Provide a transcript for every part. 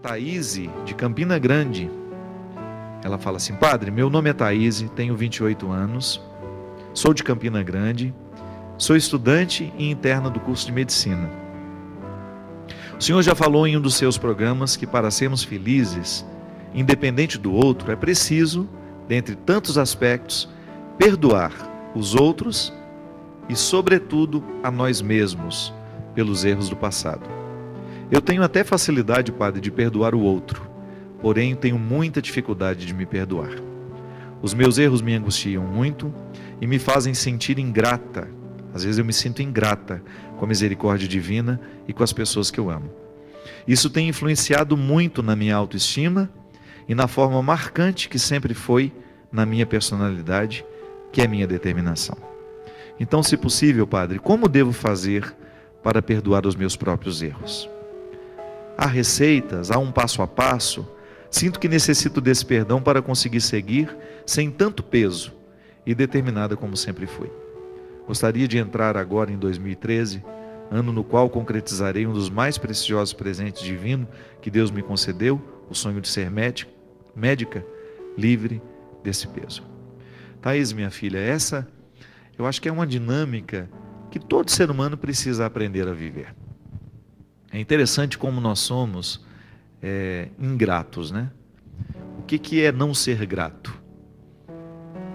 Thaíse, de Campina Grande. Ela fala assim: padre, meu nome é Thaíse, tenho 28 anos, sou de Campina Grande, sou estudante e interna do curso de medicina. O senhor já falou em um dos seus programas que para sermos felizes, independente do outro, é preciso, dentre tantos aspectos, perdoar os outros e, sobretudo, a nós mesmos pelos erros do passado. Eu tenho até facilidade, padre, de perdoar o outro, porém tenho muita dificuldade de me perdoar. Os meus erros me angustiam muito e me fazem sentir ingrata. Às vezes eu me sinto ingrata com a misericórdia divina e com as pessoas que eu amo. Isso tem influenciado muito na minha autoestima e na forma marcante que sempre foi na minha personalidade, que é a minha determinação. Então, se possível, padre, como devo fazer para perdoar os meus próprios erros? Há receitas, há um passo a passo. Sinto que necessito desse perdão para conseguir seguir sem tanto peso e determinada como sempre fui. Gostaria de entrar agora em 2013, ano no qual concretizarei um dos mais preciosos presentes divinos que Deus me concedeu, o sonho de ser médica, livre desse peso. Thaís, minha filha, essa eu acho que é uma dinâmica que todo ser humano precisa aprender a viver. É interessante como nós somos ingratos, né? O que é não ser grato?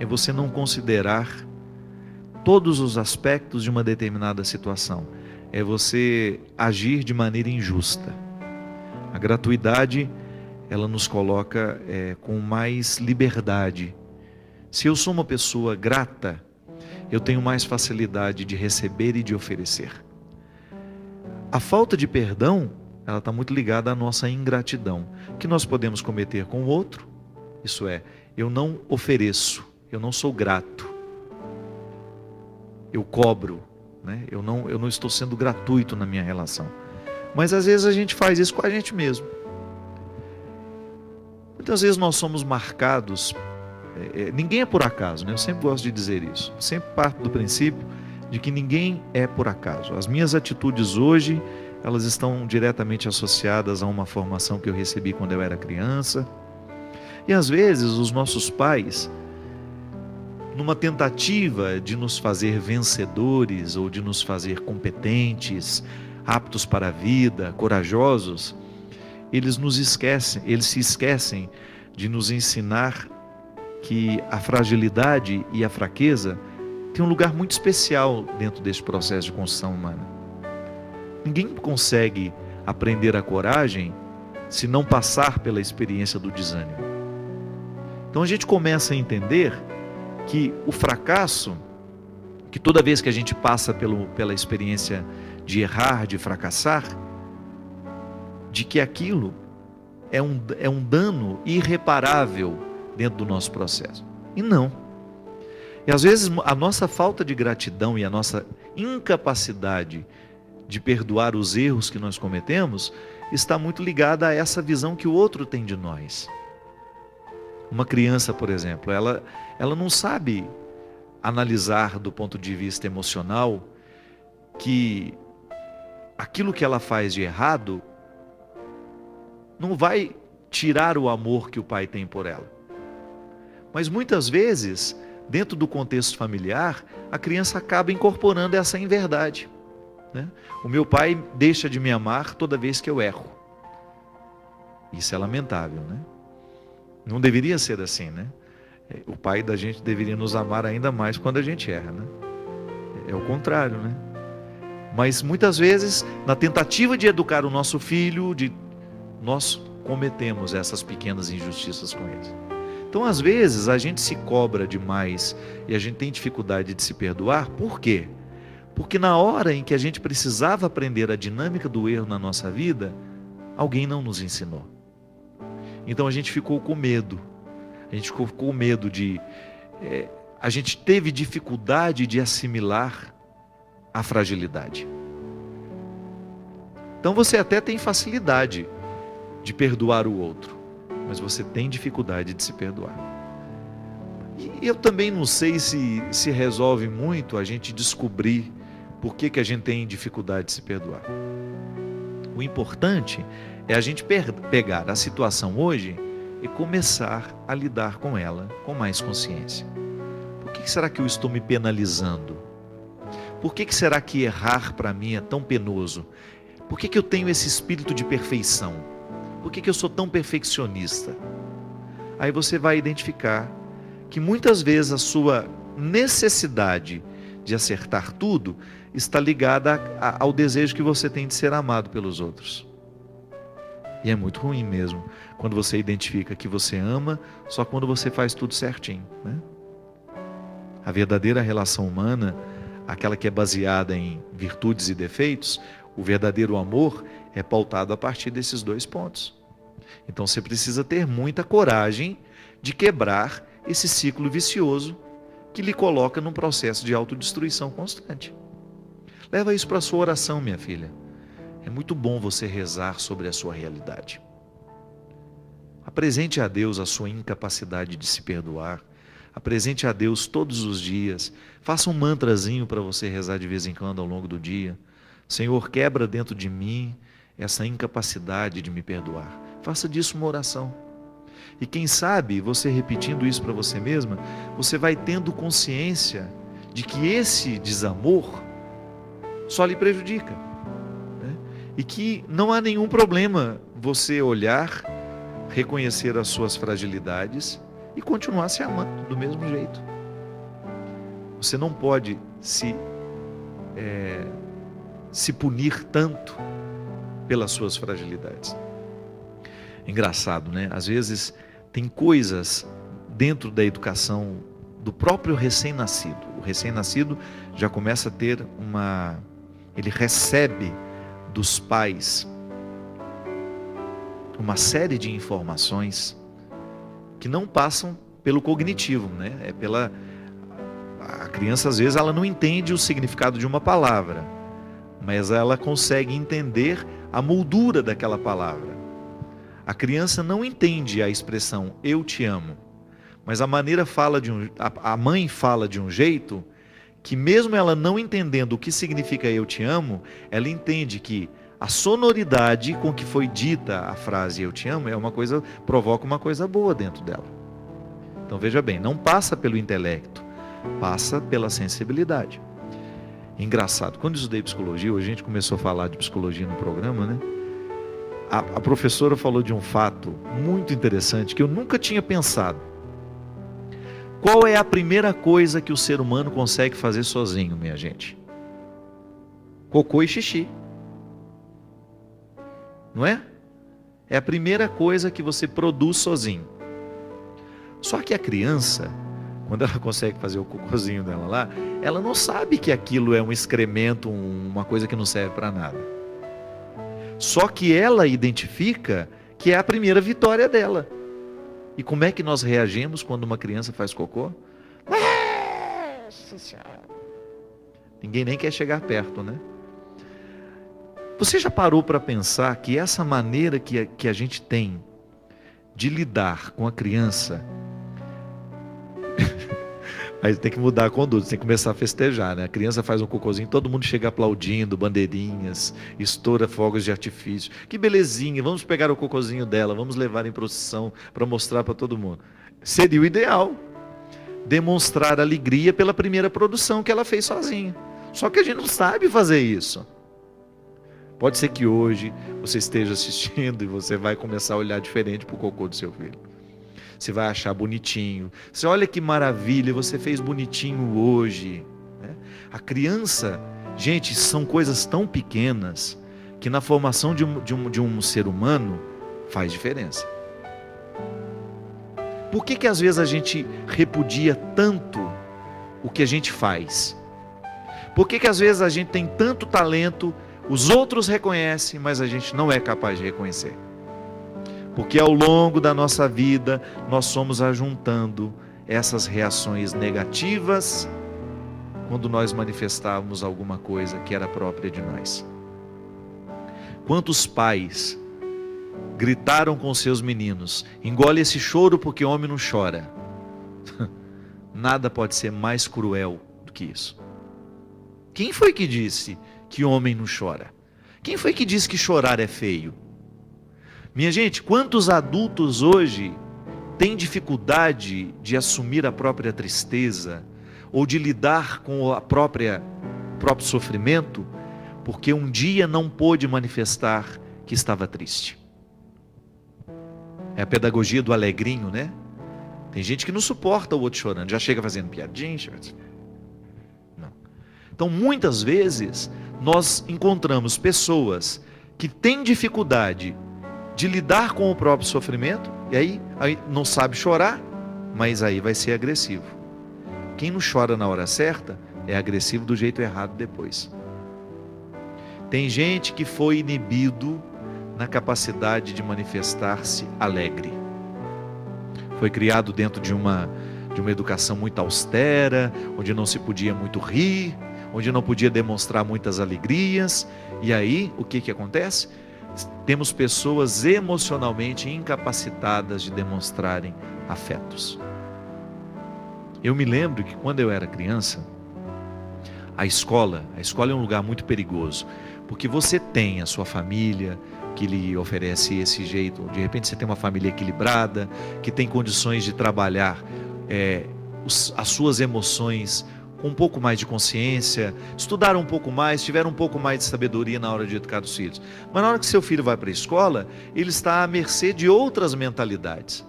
É você não considerar todos os aspectos de uma determinada situação. É você agir de maneira injusta. A gratuidade, ela nos coloca com mais liberdade. Se eu sou uma pessoa grata, eu tenho mais facilidade de receber e de oferecer. A falta de perdão, ela está muito ligada à nossa ingratidão, que nós podemos cometer com o outro. Isso é, eu não ofereço, eu não sou grato, eu cobro, né? Eu não estou sendo gratuito na minha relação. Mas às vezes a gente faz isso com a gente mesmo. Muitas vezes nós somos marcados, ninguém é por acaso, né? Eu sempre gosto de dizer isso, sempre parto do princípio de que ninguém é por acaso. As minhas atitudes hoje, elas estão diretamente associadas a uma formação que eu recebi quando eu era criança. E às vezes os nossos pais, numa tentativa de nos fazer vencedores ou de nos fazer competentes, aptos para a vida, corajosos, eles se esquecem de nos ensinar que a fragilidade e a fraqueza têm um lugar muito especial dentro desse processo de construção humana. Ninguém consegue aprender a coragem se não passar pela experiência do desânimo. Então a gente começa a entender que o fracasso, que toda vez que a gente passa pela experiência de errar, de fracassar, de que aquilo é um dano irreparável dentro do nosso processo. E não. E às vezes a nossa falta de gratidão e a nossa incapacidade de perdoar os erros que nós cometemos está muito ligada a essa visão que o outro tem de nós. Uma criança, por exemplo, ela não sabe analisar do ponto de vista emocional que aquilo que ela faz de errado não vai tirar o amor que o pai tem por ela. Mas muitas vezes, dentro do contexto familiar, a criança acaba incorporando essa inverdade, né? O meu pai deixa de me amar toda vez que eu erro. Isso é lamentável, né? Não deveria ser assim, né? O pai da gente deveria nos amar ainda mais quando a gente erra, né? É o contrário, né? Mas muitas vezes, na tentativa de educar o nosso filho, nós cometemos essas pequenas injustiças com eles. Então, às vezes, a gente se cobra demais e a gente tem dificuldade de se perdoar. Por quê? Porque na hora em que a gente precisava aprender a dinâmica do erro na nossa vida, alguém não nos ensinou. Então a gente ficou com medo. A gente ficou com medo a gente teve dificuldade de assimilar a fragilidade. Então você até tem facilidade de perdoar o outro, mas você tem dificuldade de se perdoar. E eu também não sei se resolve muito a gente descobrir por que a gente tem dificuldade de se perdoar. O importante É a gente pegar a situação hoje e começar a lidar com ela com mais consciência. Por que será que eu estou me penalizando? Por que será que errar para mim é tão penoso? Por que eu tenho esse espírito de perfeição? Por que eu sou tão perfeccionista? Aí você vai identificar que muitas vezes a sua necessidade de acertar tudo está ligada ao desejo que você tem de ser amado pelos outros. E é muito ruim mesmo, quando você identifica que você ama só quando você faz tudo certinho, né? A verdadeira relação humana, aquela que é baseada em virtudes e defeitos, o verdadeiro amor é pautado a partir desses dois pontos. Então você precisa ter muita coragem de quebrar esse ciclo vicioso que lhe coloca num processo de autodestruição constante. Leva isso para a sua oração, minha filha. É muito bom você rezar sobre a sua realidade. Apresente a Deus a sua incapacidade de se perdoar. Apresente a Deus todos os dias. Faça um mantrazinho para você rezar de vez em quando ao longo do dia. Senhor, quebra dentro de mim essa incapacidade de me perdoar. Faça disso uma oração. E quem sabe, você repetindo isso para você mesma, você vai tendo consciência de que esse desamor só lhe prejudica, né? E que não há nenhum problema você olhar, reconhecer as suas fragilidades e continuar se amando do mesmo jeito. Você não pode se punir tanto pelas suas fragilidades. Engraçado, né? Às vezes tem coisas dentro da educação do próprio recém-nascido. O recém-nascido já começa a ter ele recebe dos pais uma série de informações que não passam pelo cognitivo, né? A criança, às vezes, ela não entende o significado de uma palavra, mas ela consegue entender a moldura daquela palavra. A criança não entende a expressão eu te amo, mas a mãe fala de um jeito que, mesmo ela não entendendo o que significa eu te amo, ela entende que a sonoridade com que foi dita a frase eu te amo provoca uma coisa boa dentro dela. Então veja bem, não passa pelo intelecto, passa pela sensibilidade. Engraçado, quando eu estudei psicologia, hoje a gente começou a falar de psicologia no programa, né? A professora falou de um fato muito interessante que eu nunca tinha pensado. Qual é a primeira coisa que o ser humano consegue fazer sozinho, minha gente? Cocô e xixi. Não é? É a primeira coisa que você produz sozinho. Só que a criança, quando ela consegue fazer o cocôzinho dela lá, ela não sabe que aquilo é um excremento, uma coisa que não serve para nada. Só que ela identifica que é a primeira vitória dela. E como é que nós reagimos quando uma criança faz cocô? Nossa Senhora! Ninguém nem quer chegar perto, né? Você já parou para pensar que essa maneira que a gente tem de lidar com a criança, aí tem que mudar a conduta, tem que começar a festejar, né? A criança faz um cocôzinho, todo mundo chega aplaudindo, bandeirinhas, estoura fogos de artifício. Que belezinha, vamos pegar o cocôzinho dela, vamos levar em procissão para mostrar para todo mundo. Seria o ideal, demonstrar alegria pela primeira produção que ela fez sozinha. Só que a gente não sabe fazer isso. Pode ser que hoje você esteja assistindo e você vai começar a olhar diferente para o cocô do seu filho. Você vai achar bonitinho. Você olha que maravilha, você fez bonitinho hoje, né? A criança, gente, são coisas tão pequenas que na formação de um ser humano faz diferença. Por que às vezes a gente repudia tanto o que a gente faz? Por que às vezes a gente tem tanto talento, os outros reconhecem, mas a gente não é capaz de reconhecer? Porque ao longo da nossa vida, nós somos ajuntando essas reações negativas quando nós manifestávamos alguma coisa que era própria de nós. Quantos pais gritaram com seus meninos: engole esse choro porque homem não chora. Nada pode ser mais cruel do que isso. Quem foi que disse que homem não chora? Quem foi que disse que chorar é feio? Minha gente, quantos adultos hoje têm dificuldade de assumir a própria tristeza ou de lidar com o próprio sofrimento, porque um dia não pôde manifestar que estava triste? É a pedagogia do alegrinho, né? Tem gente que não suporta o outro chorando, já chega fazendo piadinha. Não. Então, muitas vezes, nós encontramos pessoas que têm dificuldade de lidar com o próprio sofrimento, e aí não sabe chorar, mas aí vai ser agressivo. Quem não chora na hora certa é agressivo do jeito errado depois. Tem gente que foi inibido na capacidade de manifestar-se alegre. Foi criado dentro de uma educação muito austera, onde não se podia muito rir, onde não podia demonstrar muitas alegrias. E aí, o que acontece? Temos pessoas emocionalmente incapacitadas de demonstrarem afetos. Eu me lembro que quando eu era criança, a escola é um lugar muito perigoso, porque você tem a sua família que lhe oferece esse jeito, de repente você tem uma família equilibrada, que tem condições de trabalhar as suas emoções com um pouco mais de consciência, estudaram um pouco mais, tiveram um pouco mais de sabedoria na hora de educar os filhos. Mas na hora que seu filho vai para a escola, ele está à mercê de outras mentalidades.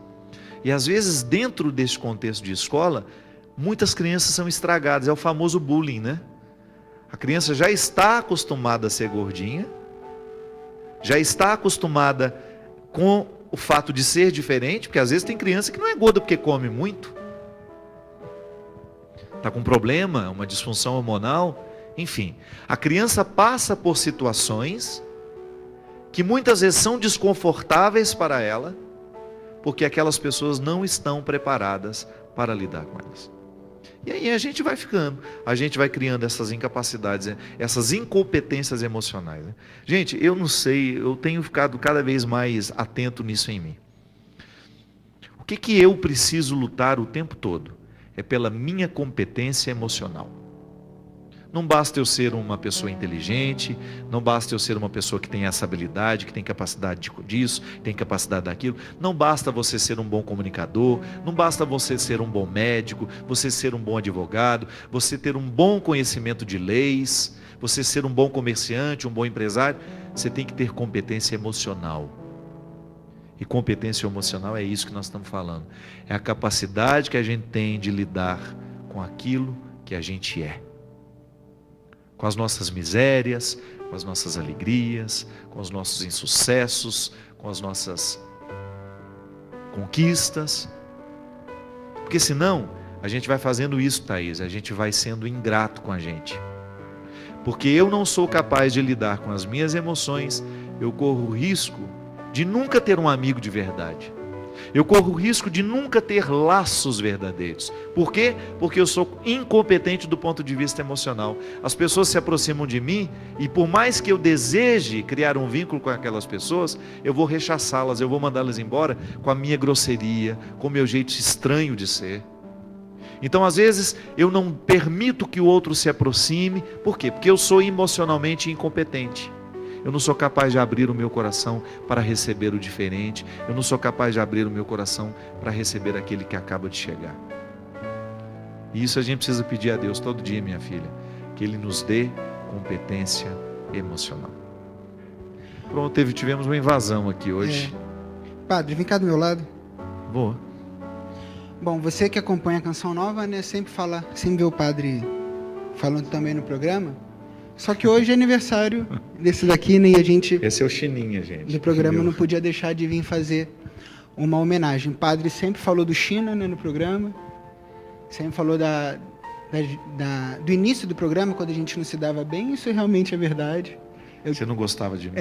E às vezes, dentro desse contexto de escola, muitas crianças são estragadas, é o famoso bullying, né? A criança já está acostumada a ser gordinha, já está acostumada com o fato de ser diferente, porque às vezes tem criança que não é gorda porque come muito, está com um problema, uma disfunção hormonal, enfim. A criança passa por situações que muitas vezes são desconfortáveis para ela, porque aquelas pessoas não estão preparadas para lidar com elas. E aí a gente vai criando essas incapacidades, essas incompetências emocionais. Gente, eu não sei, eu tenho ficado cada vez mais atento nisso em mim. O que eu preciso lutar o tempo todo? É pela minha competência emocional. Não basta eu ser uma pessoa inteligente, não basta eu ser uma pessoa que tem essa habilidade, que tem capacidade disso, tem capacidade daquilo. Não basta você ser um bom comunicador, não basta você ser um bom médico, você ser um bom advogado, você ter um bom conhecimento de leis, você ser um bom comerciante, um bom empresário. Você tem que ter competência emocional. E competência emocional é isso que nós estamos falando. É a capacidade que a gente tem de lidar com aquilo que a gente é. Com as nossas misérias, com as nossas alegrias, com os nossos insucessos, com as nossas conquistas. Porque senão, a gente vai fazendo isso, Thaís, a gente vai sendo ingrato com a gente. Porque eu não sou capaz de lidar com as minhas emoções, eu corro o risco de nunca ter um amigo de verdade. Eu corro o risco de nunca ter laços verdadeiros. Por quê? Porque eu sou incompetente do ponto de vista emocional. As pessoas se aproximam de mim e por mais que eu deseje criar um vínculo com aquelas pessoas, eu vou rechaçá-las, eu vou mandá-las embora com a minha grosseria, com o meu jeito estranho de ser. Então, às vezes, eu não permito que o outro se aproxime. Por quê? Porque eu sou emocionalmente incompetente. Eu não sou capaz de abrir o meu coração para receber o diferente. Eu não sou capaz de abrir o meu coração para receber aquele que acaba de chegar. E isso a gente precisa pedir a Deus todo dia, minha filha, que Ele nos dê competência emocional. Pronto, tivemos uma invasão aqui hoje. Padre, vem cá do meu lado. Boa. Bom, você que acompanha a Canção Nova, né, sempre vê o padre falando também no programa. Só que hoje é aniversário desse daqui, né? E a gente... Esse é o Chininha, gente. No programa não podia deixar de vir fazer uma homenagem. O padre sempre falou do China, né, no programa. Sempre falou do início do programa, quando a gente não se dava bem. Isso realmente é verdade. Você não gostava de mim?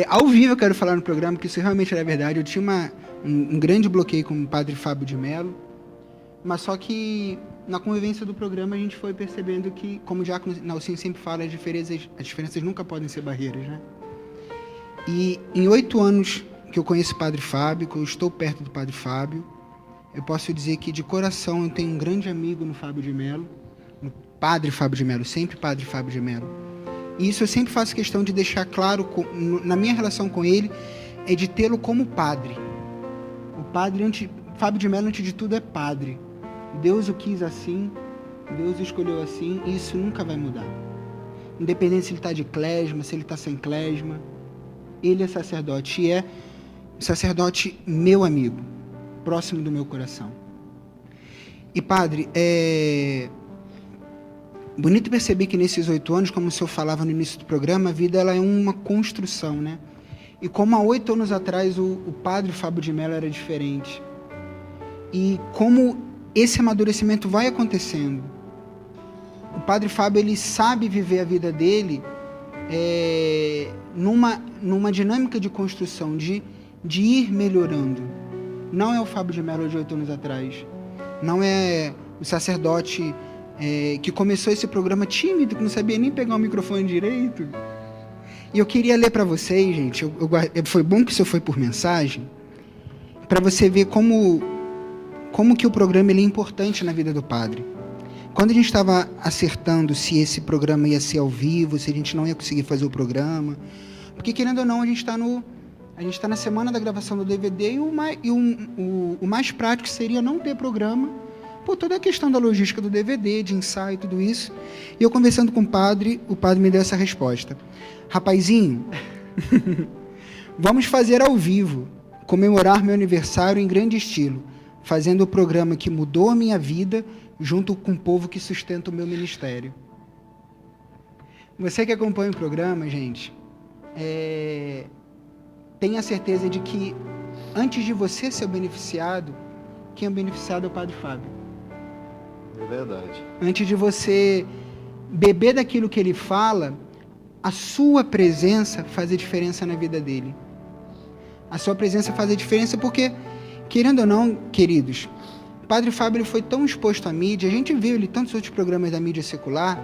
Ao vivo eu quero falar no programa que isso realmente era verdade. Eu tinha um grande bloqueio com o padre Fábio de Mello. Mas só que na convivência do programa a gente foi percebendo que, como o Diácono Nelsinho sempre fala, as diferenças nunca podem ser barreiras, né? E em 8 anos que eu conheço o Padre Fábio, que eu estou perto do Padre Fábio, eu posso dizer que de coração eu tenho um grande amigo no Fábio de Mello, no Padre Fábio de Mello, sempre Padre Fábio de Mello. E isso eu sempre faço questão de deixar claro na minha relação com ele, é de tê-lo como padre. O padre, Fábio de Mello, antes de tudo, é padre. Deus o quis assim, Deus o escolheu assim, e isso nunca vai mudar. Independente se ele está de clésma, se ele está sem clésma, ele é sacerdote, e é sacerdote meu amigo, próximo do meu coração. E padre, bonito perceber que nesses 8 anos, como o senhor falava no início do programa, a vida ela é uma construção, né? E como há 8 anos atrás o padre Fábio de Mello era diferente. E como esse amadurecimento vai acontecendo. O padre Fábio, ele sabe viver a vida dele numa dinâmica de construção, de ir melhorando. Não é o Fábio de Mello de 8 anos atrás. Não é o sacerdote que começou esse programa tímido, que não sabia nem pegar o microfone direito. E eu queria ler para vocês, gente, foi bom que isso foi por mensagem, para você ver como que o programa ele é importante na vida do padre. Quando a gente estava acertando se esse programa ia ser ao vivo, se a gente não ia conseguir fazer o programa, porque querendo ou não, a gente está na semana da gravação do DVD e o mais prático seria não ter programa, por toda a questão da logística do DVD, de ensaio e tudo isso. E eu conversando com o padre me deu essa resposta. Rapazinho, vamos fazer ao vivo, comemorar meu aniversário em grande estilo, fazendo o programa que mudou a minha vida, junto com o povo que sustenta o meu ministério. Você que acompanha o programa, gente, tenha certeza de que, antes de você ser o beneficiado, quem é o beneficiado é o Padre Fábio. É verdade. Antes de você beber daquilo que ele fala, a sua presença faz a diferença na vida dele. A sua presença faz a diferença porque, querendo ou não, queridos, o Padre Fábio ele foi tão exposto à mídia, a gente viu ele em tantos outros programas da mídia secular,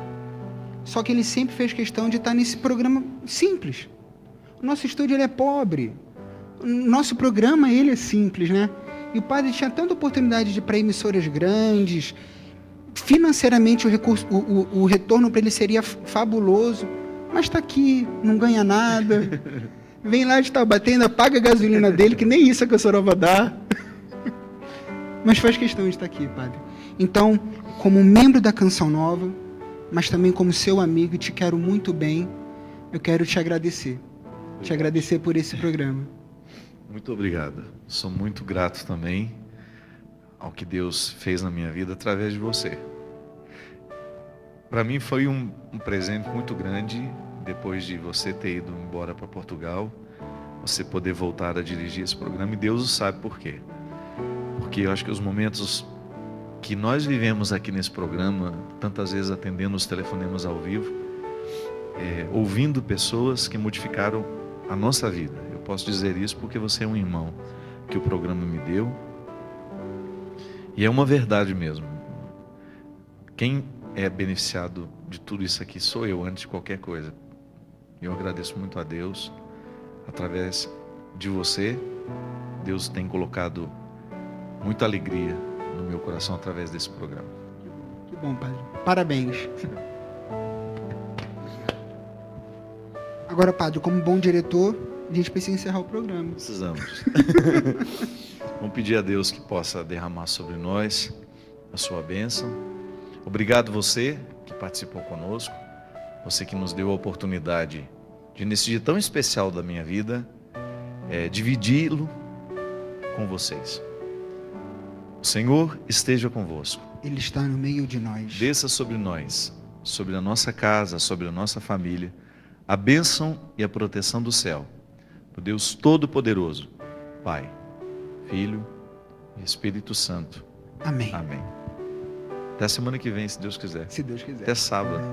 só que ele sempre fez questão de estar nesse programa simples. O nosso estúdio ele é pobre, o nosso programa ele é simples, né? E o padre tinha tanta oportunidade de ir para emissoras grandes, financeiramente o retorno para ele seria fabuloso, mas está aqui, não ganha nada, vem lá de Taubaté, ainda paga a gasolina dele, que nem isso a Sorova dá, mas faz questão de estar aqui, padre. Então, como membro da Canção Nova, mas também como seu amigo, e te quero muito bem, eu quero te agradecer. Te agradecer por esse programa. Muito obrigado. Sou muito grato também ao que Deus fez na minha vida através de você. Para mim foi um presente muito grande, depois de você ter ido embora para Portugal, você poder voltar a dirigir esse programa, e Deus sabe por quê. Porque eu acho que os momentos que nós vivemos aqui nesse programa, tantas vezes atendendo os telefonemas ao vivo, ouvindo pessoas que modificaram a nossa vida. Eu posso dizer isso porque você é um irmão que o programa me deu, e é uma verdade mesmo. Quem é beneficiado de tudo isso aqui sou eu, antes de qualquer coisa. Eu agradeço muito a Deus. Através de você, Deus tem colocado muita alegria no meu coração através desse programa. Que bom, padre. Parabéns. Agora, padre, como bom diretor, a gente precisa encerrar o programa. Precisamos. Vamos pedir a Deus que possa derramar sobre nós a sua bênção. Obrigado você que participou conosco, você que nos deu a oportunidade de, nesse dia tão especial da minha vida, dividi-lo com vocês. O Senhor esteja convosco. Ele está no meio de nós. Desça sobre nós, sobre a nossa casa, sobre a nossa família, a bênção e a proteção do céu, do Deus Todo-Poderoso, Pai, Filho e Espírito Santo. Amém. Amém. Até a semana que vem, se Deus quiser. Se Deus quiser. Até sábado.